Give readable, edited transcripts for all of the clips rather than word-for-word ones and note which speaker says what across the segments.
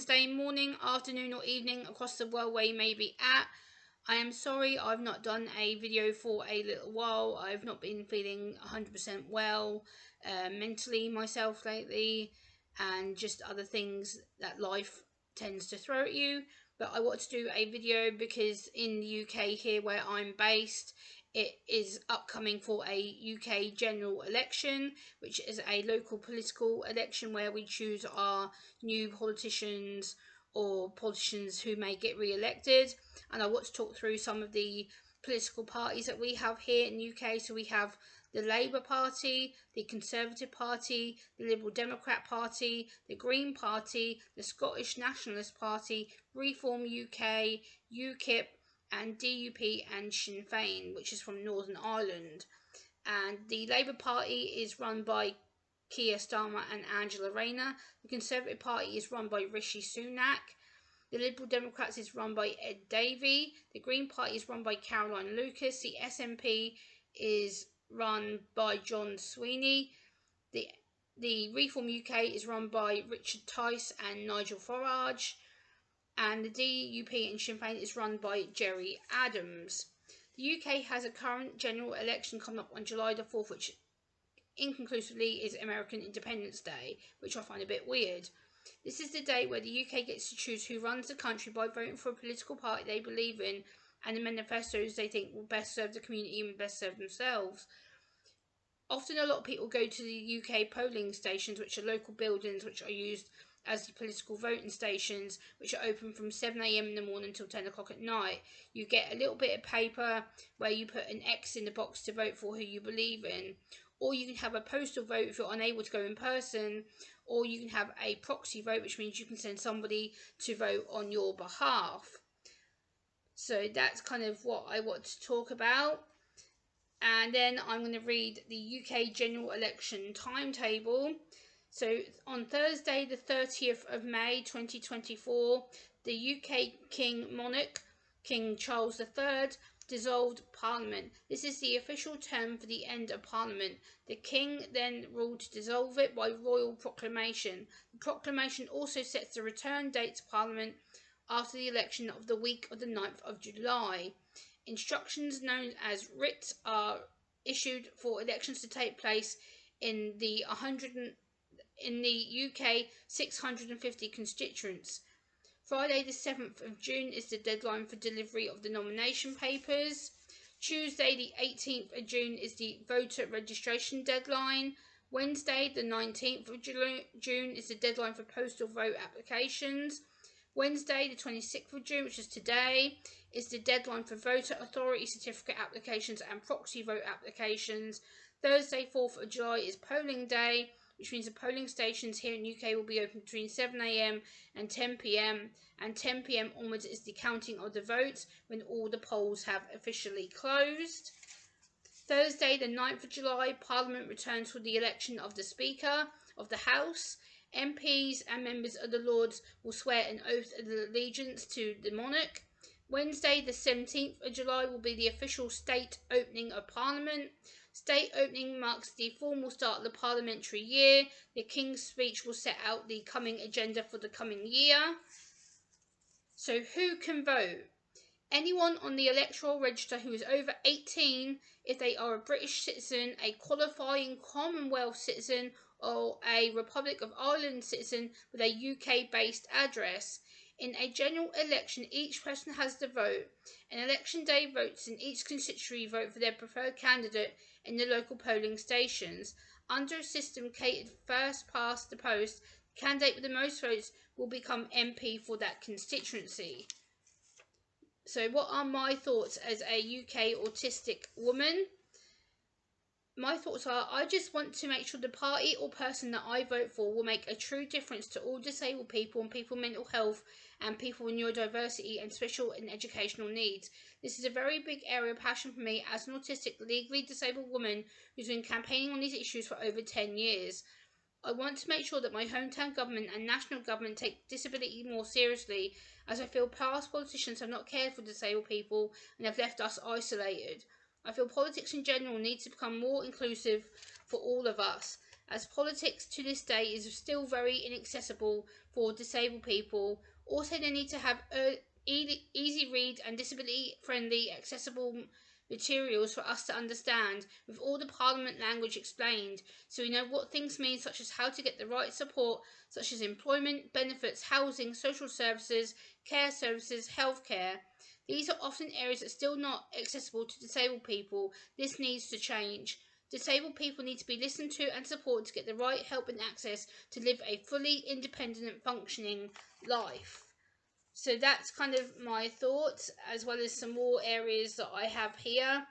Speaker 1: Wednesday morning, afternoon or evening across the world where you may be at. I am sorry I've not done a video for a little while. I've not been feeling 100% well mentally myself lately, and just other things that life tends to throw at you. But I want to do a video because in the UK here where I'm based, it is upcoming for a UK general election, which is a local political election where we choose our new politicians or politicians who may get re-elected. And I want to talk through some of the political parties that we have here in the UK. So we have the Labour Party, the Conservative Party, the Liberal Democrat Party, the Green Party, the Scottish Nationalist Party, Reform UK, UKIP, and DUP and Sinn Féin, which is from Northern Ireland. And the Labour Party is run by Keir Starmer and Angela Rayner. The Conservative Party is run by Rishi Sunak. The Liberal Democrats is run by Ed Davey. The Green Party is run by Caroline Lucas. The SNP is run by John Sweeney. The Reform UK is run by Richard Tice and Nigel Farage. And the DUP and Sinn Féin is run by Jerry Adams. The UK has a current general election coming up on July the 4th, which inconclusively is American Independence Day, which I find a bit weird. This is the day where the UK gets to choose who runs the country by voting for a political party they believe in and the manifestos they think will best serve the community and best serve themselves. Often a lot of people go to the UK polling stations, which are local buildings which are used as the political voting stations, which are open from 7 AM in the morning until 10 o'clock at night. You get a little bit of paper where you put an X in the box to vote for who you believe in. Or you can have a postal vote if you're unable to go in person, or you can have a proxy vote, which means you can send somebody to vote on your behalf. So that's kind of what I want to talk about. And then I'm going to read the UK general election timetable. So on Thursday the 30th of May 2024, the UK King Monarch, King Charles III, dissolved Parliament. This is the official term for the end of Parliament. The King then ruled to dissolve it by royal proclamation. The proclamation also sets the return date to Parliament after the election of the week of the 9th of July. Instructions known as writs are issued for elections to take place in the UK 650 constituents. Friday the 7th of June is the deadline for delivery of the nomination papers. Tuesday the 18th of June is the voter registration deadline. Wednesday the 19th of June is the deadline for postal vote applications. Wednesday the 26th of June, which is today, is the deadline for voter authority certificate applications and proxy vote applications. Thursday 4th of July is polling day, which means the polling stations here in the UK will be open between 7 AM and 10 PM, and 10 PM onwards is the counting of the votes when all the polls have officially closed. Thursday the 9th of July, Parliament returns for the election of the Speaker of the House. MPs and members of the Lords will swear an oath of allegiance to the monarch. Wednesday the 17th of July will be the official state opening of Parliament. State opening marks the formal start of the parliamentary year. The King's speech will set out the coming agenda for the coming year. So who can vote? Anyone on the electoral register who is over 18, if they are a British citizen, a qualifying Commonwealth citizen, or a Republic of Ireland citizen with a UK-based address. In a general election, each person has the vote. An election day votes in each constituency vote for their preferred candidate in the local polling stations. Under a system catered first past the post, the candidate with the most votes will become MP for that constituency. So what are my thoughts as a UK autistic woman? My thoughts are, I just want to make sure the party or person that I vote for will make a true difference to all disabled people and people with mental health and people with neurodiversity and special and educational needs. This is a very big area of passion for me as an autistic, legally disabled woman who's been campaigning on these issues for over 10 years. I want to make sure that my hometown government and national government take disability more seriously, as I feel past politicians have not cared for disabled people and have left us isolated. I feel politics in general needs to become more inclusive for all of us, as politics to this day is still very inaccessible for disabled people. Also, they need to have easy read and disability friendly accessible materials for us to understand, with all the Parliament language explained, so we know what things mean, such as how to get the right support, such as employment, benefits, housing, social services, care services, healthcare. These are often areas that are still not accessible to disabled people. This needs to change. Disabled people need to be listened to and supported to get the right help and access to live a fully independent and functioning life. So that's kind of my thoughts, as well as some more areas that I have here.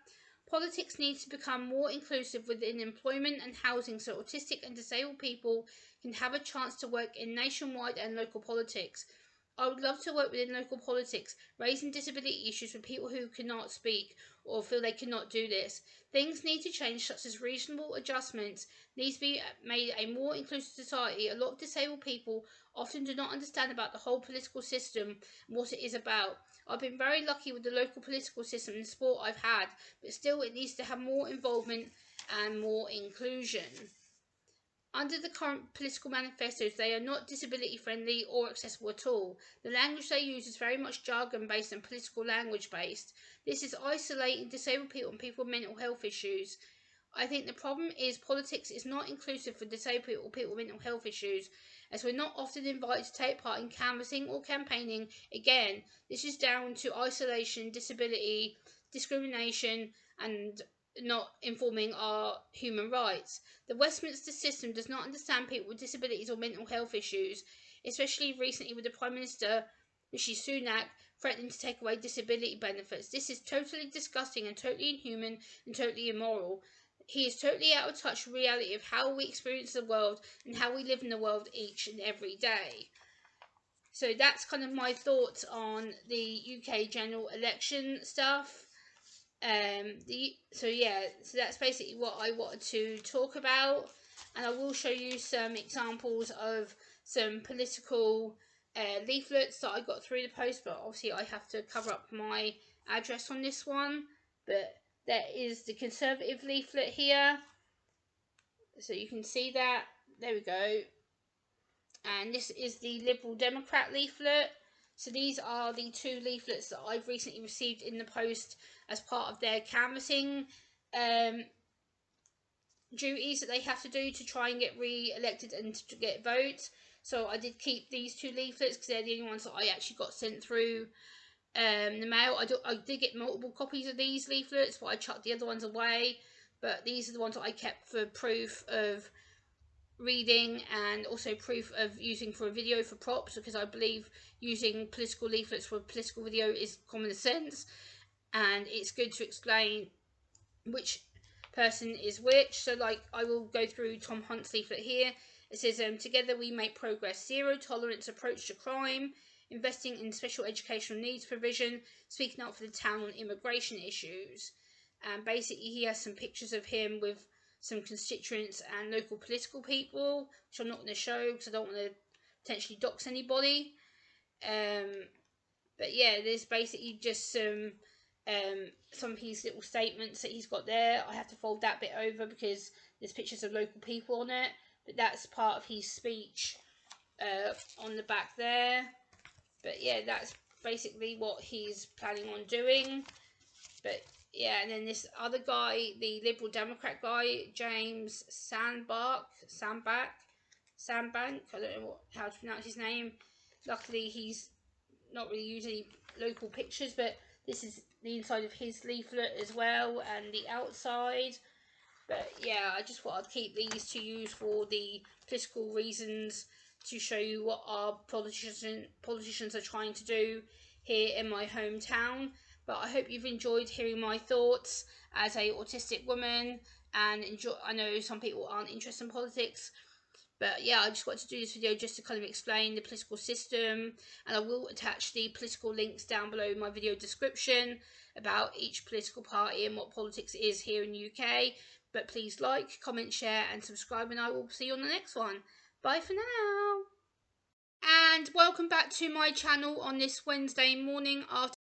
Speaker 1: Politics needs to become more inclusive within employment and housing so autistic and disabled people can have a chance to work in nationwide and local politics. I would love to work within local politics, raising disability issues for people who cannot speak or feel they cannot do this. Things need to change, such as reasonable adjustments needs to be made a more inclusive society. A lot of disabled people often do not understand about the whole political system and what it is about. I've been very lucky with the local political system and the support I've had, but still it needs to have more involvement and more inclusion. Under the current political manifestos, they are not disability friendly or accessible at all. The language they use is very much jargon based and political language based. This is isolating disabled people and people with mental health issues. I think the problem is politics is not inclusive for disabled people or people with mental health issues, as we're not often invited to take part in canvassing or campaigning. Again, this is down to isolation, disability, discrimination, and not informing our human rights. The Westminster system does not understand people with disabilities or mental health issues, especially recently with the Prime Minister, Rishi Sunak, threatening to take away disability benefits. This is totally disgusting and totally inhuman and totally immoral. He is totally out of touch with the reality of how we experience the world and how we live in the world each and every day. So that's kind of my thoughts on the UK general election stuff. So that's basically what I wanted to talk about, and I will show you some examples of some political leaflets that I got through the post, but obviously I have to cover up my address on this one. But there is the Conservative leaflet here, so you can see that. There we go. And this is the Liberal Democrat leaflet. So these are the two leaflets that I've recently received in the post as part of their canvassing duties that they have to do to try and get re-elected and to get votes. So I did keep these two leaflets because they're the only ones that I actually got sent through the mail. I did get multiple copies of these leaflets, but I chucked the other ones away. But these are the ones that I kept for proof of reading and also proof of using for a video for props, because I believe using political leaflets for a political video is common sense, and it's good to explain which person is which. So like I will go through Tom Hunt's leaflet here. It says together we make progress, zero tolerance approach to crime, investing in special educational needs provision, speaking up for the town on immigration issues. And basically he has some pictures of him with some constituents and local political people, which I'm not going to show because I don't want to potentially dox anybody. But yeah, there's basically just some of his little statements that he's got there. I have to fold that bit over because there's pictures of local people on it, but that's part of his speech on the back there. But yeah, that's basically what he's planning on doing. But yeah, and then this other guy, the Liberal Democrat guy, James Sandbank, I don't know how to pronounce his name. Luckily, he's not really using any local pictures, but this is the inside of his leaflet as well, and the outside. But yeah, I just thought I'd keep these to use for the political reasons, to show you what our politicians are trying to do here in my hometown. But I hope you've enjoyed hearing my thoughts as a autistic woman, and I know some people aren't interested in politics, but yeah, I just wanted to do this video just to kind of explain the political system, and I will attach the political links down below in my video description about each political party and what politics is here in the UK. But please like, comment, share and subscribe, and I will see you on the next one. Bye for now. And welcome back to my channel on this Wednesday morning after